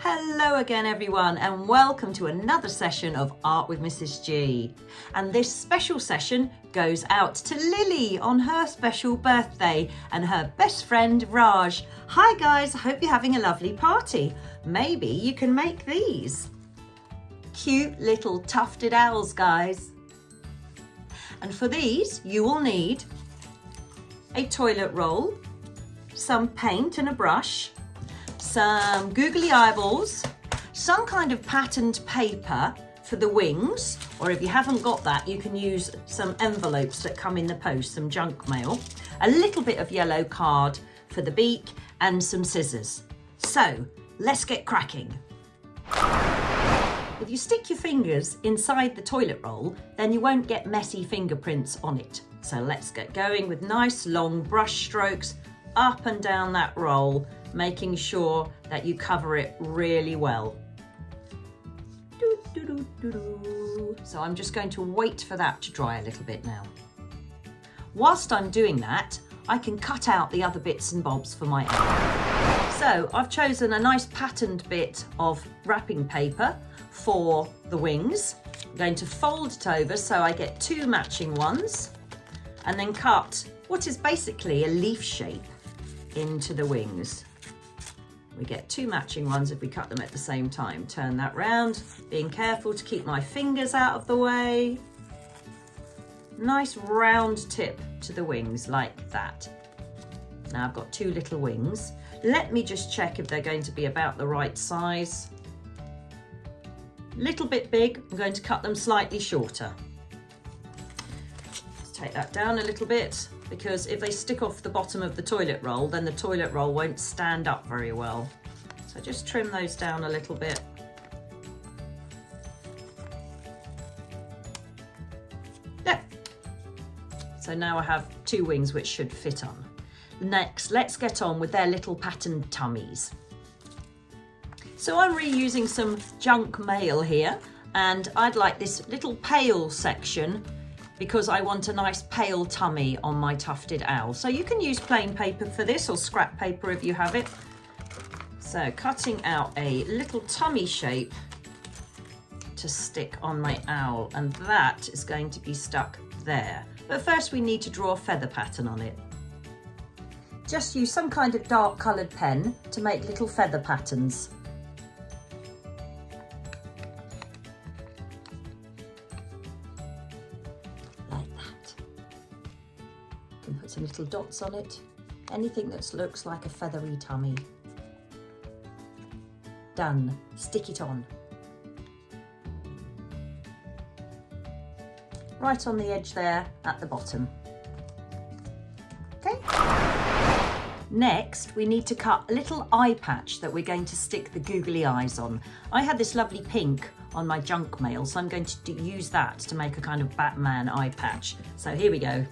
Hello again everyone, and welcome to another session of Art with Mrs. G. And this special session goes out to Lily on her special birthday and her best friend Raj. Hi guys, I hope you're having a lovely party. Maybe you can make these. Cute little tufted owls, guys. And for these you will need a toilet roll, some paint and a brush, some googly eyeballs, some kind of patterned paper for the wings, or if you haven't got that, you can use some envelopes that come in the post, some junk mail, a little bit of yellow card for the beak, and some scissors. So let's get cracking. If you stick your fingers inside the toilet roll, then you won't get messy fingerprints on it. So let's get going with nice long brush strokes up and down that roll, making sure that you cover it really well. So I'm just going to wait for that to dry a little bit now. Whilst I'm doing that, I can cut out the other bits and bobs for my owl. So I've chosen a nice patterned bit of wrapping paper for the wings. I'm going to fold it over so I get two matching ones, and then cut what is basically a leaf shape into the wings. We get two matching ones if we cut them at the same time. Turn that round, being careful to keep my fingers out of the way. Nice round tip to the wings like that. Now I've got two little wings. Let me just check if they're going to be about the right size. Little bit big, I'm going to cut them slightly shorter. Let's take that down a little bit, because if they stick off the bottom of the toilet roll, then the toilet roll won't stand up very well. So just trim those down a little bit. There. So now I have two wings which should fit on. Next, let's get on with their little patterned tummies. So I'm reusing some junk mail here, and I'd like this little pale section because I want a nice pale tummy on my tufted owl. So you can use plain paper for this, or scrap paper if you have it. So cutting out a little tummy shape to stick on my owl, and that is going to be stuck there. But first we need to draw a feather pattern on it. Just use some kind of dark coloured pen to make little feather patterns. Put some little dots on it. Anything that looks like a feathery tummy. Done. Stick it on. Right on the edge there at the bottom. Okay. Next, we need to cut a little eye patch that we're going to stick the googly eyes on. I had this lovely pink on my junk mail, so I'm going to use that to make a kind of Batman eye patch. So here we go.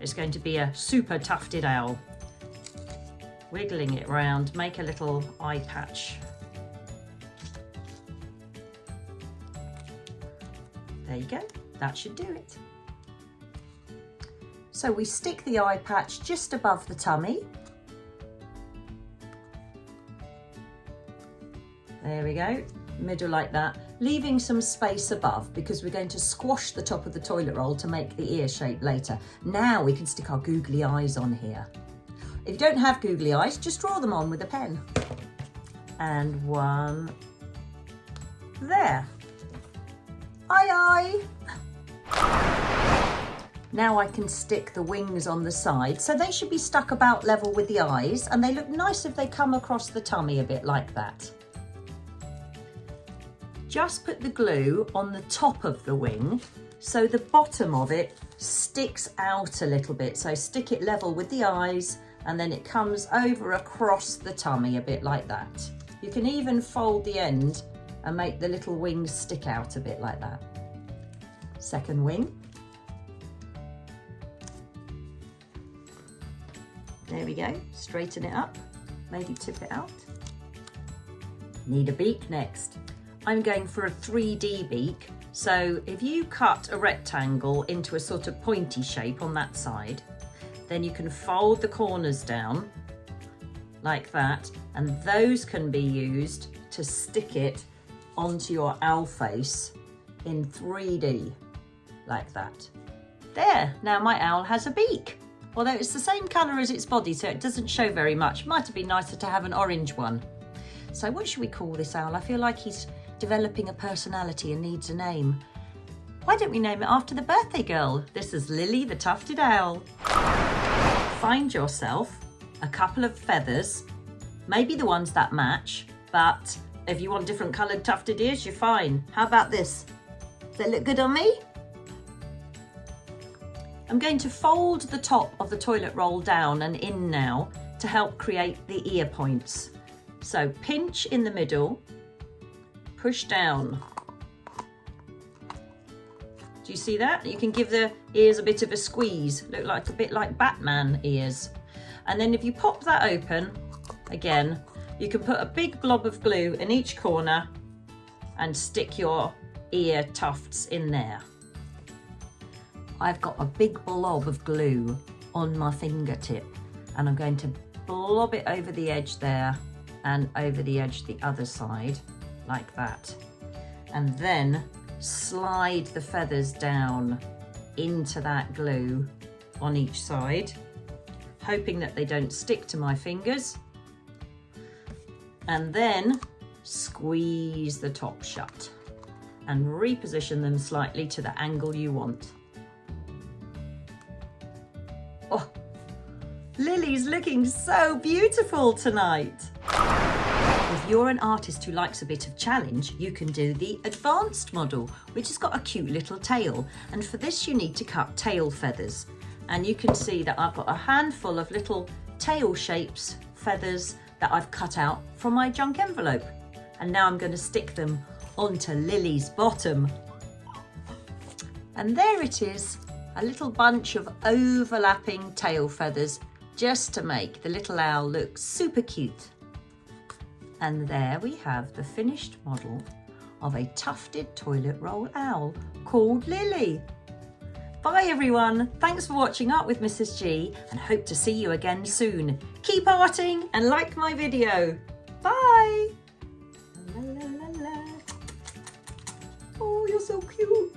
It's going to be a super tufted owl. Wiggling it round, make a little eye patch. There you go, that should do it. So we stick the eye patch just above the tummy. There we go, middle like that, leaving some space above because we're going to squash the top of the toilet roll to make the ear shape later. Now we can stick our googly eyes on here. If you don't have googly eyes, just draw them on with a pen. And one there. Aye aye. Now I can stick the wings on the side, so they should be stuck about level with the eyes, and they look nice if they come across the tummy a bit like that. Just put the glue on the top of the wing so the bottom of it sticks out a little bit. So stick it level with the eyes, and then it comes over across the tummy a bit like that. You can even fold the end and make the little wings stick out a bit like that. Second wing. There we go, straighten it up, maybe tip it out. Need a beak next. I'm going for a 3D beak, so if you cut a rectangle into a sort of pointy shape on that side, then you can fold the corners down like that, and those can be used to stick it onto your owl face in 3D, like that. There, now my owl has a beak. Although it's the same colour as its body, so it doesn't show very much. Might have been nicer to have an orange one. So what should we call this owl? I feel like he's developing a personality and needs a name. Why don't we name it after the birthday girl? This is Lily the Tufted Owl. Find yourself a couple of feathers, maybe the ones that match, but if you want different coloured tufted ears, you're fine. How about this? Does that look good on me? I'm going to fold the top of the toilet roll down and in now to help create the ear points. So pinch in the middle, push down. Do you see that? You can give the ears a bit of a squeeze, look like a bit like Batman ears. And then if you pop that open, again, you can put a big blob of glue in each corner and stick your ear tufts in there. I've got a big blob of glue on my fingertip and I'm going to blob it over the edge there and over the edge the other side, like that. And then slide the feathers down into that glue on each side, hoping that they don't stick to my fingers. And then squeeze the top shut and reposition them slightly to the angle you want. Oh, Lily's looking so beautiful tonight. If you're an artist who likes a bit of challenge, you can do the advanced model, which has got a cute little tail. And for this, you need to cut tail feathers. And you can see that I've got a handful of little tail shapes, feathers that I've cut out from my junk envelope. And now I'm going to stick them onto Lily's bottom. And there it is, a little bunch of overlapping tail feathers just to make the little owl look super cute. And there we have the finished model of a tufted toilet roll owl called Lily. Bye everyone, thanks for watching Art with Mrs. G and hope to see you again soon. Keep arting and like my video. Bye. La, la, la, la. Oh, you're so cute.